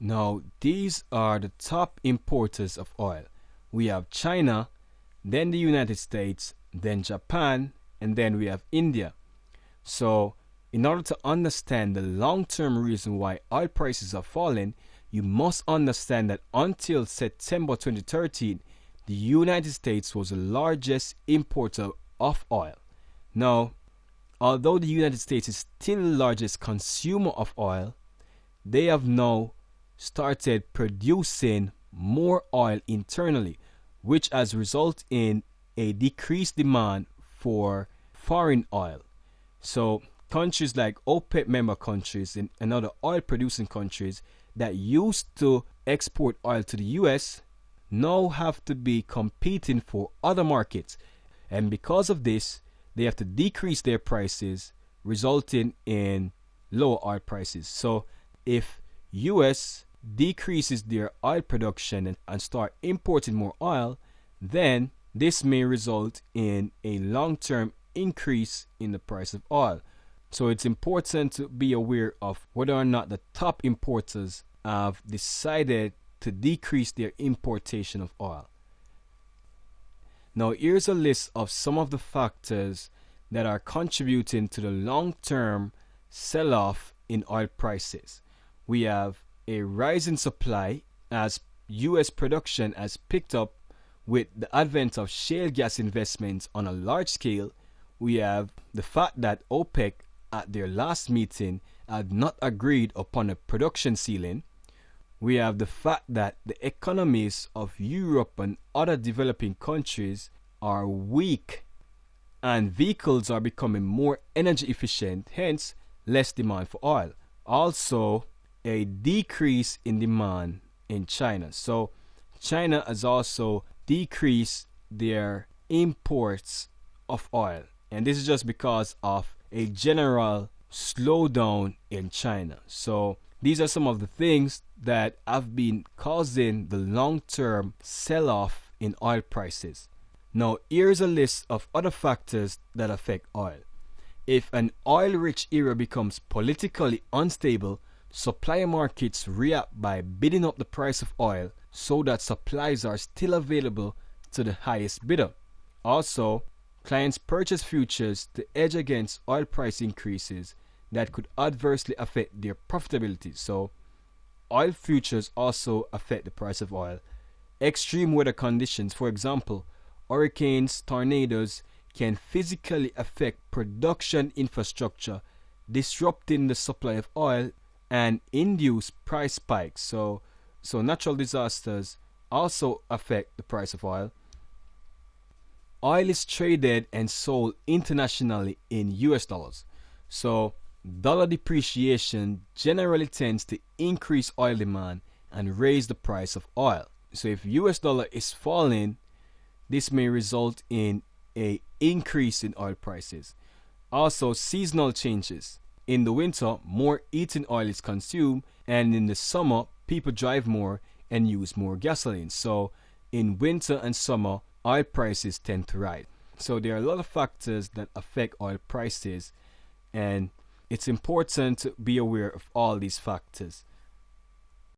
Now, these are the top importers of oil. We have China, then the United States, then Japan, and then we have India. So, in order to understand the long-term reason why oil prices are falling, you must understand that until September 2013, the United States was the largest importer of oil. Now, although the United States is still the largest consumer of oil, they have now started producing more oil internally, which has resulted in a decreased demand for foreign oil. So countries like OPEC member countries and other oil producing countries that used to export oil to the US now have to be competing for other markets, and because of this they have to decrease their prices, resulting in lower oil prices. So if US decreases their oil production and start importing more oil, then this may result in a long-term increase in the price of oil. So it's important to be aware of whether or not the top importers have decided to decrease their importation of oil. Now here's a list of some of the factors that are contributing to the long-term sell-off in oil prices. We have a rise in supply as US production has picked up with the advent of shale gas investments on a large scale. We have the fact that OPEC at their last meeting had not agreed upon a production ceiling. We have the fact that the economies of Europe and other developing countries are weak and vehicles are becoming more energy efficient, hence less demand for oil. Also, a decrease in demand in China. So China has also decreased their imports of oil, and this is just because of a general slowdown in China. So these are some of the things that have been causing the long-term sell-off in oil prices. Now here's a list of other factors that affect oil. If an oil-rich area becomes politically unstable, supplier markets react by bidding up the price of oil so that supplies are still available to the highest bidder. Also, clients purchase futures to hedge against oil price increases that could adversely affect their profitability. So, oil futures also affect the price of oil. Extreme weather conditions, for example, hurricanes, tornadoes, can physically affect production infrastructure, disrupting the supply of oil and induce price spikes. So natural disasters also affect the price of oil. Oil is traded and sold internationally in US dollars. So dollar depreciation generally tends to increase oil demand and raise the price of oil. So if US dollar is falling, this may result in an increase in oil prices. Also, seasonal changes. In the winter, more heating oil is consumed, and in the summer, people drive more and use more gasoline. So in winter and summer, oil prices tend to rise. So there are a lot of factors that affect oil prices, and it's important to be aware of all these factors.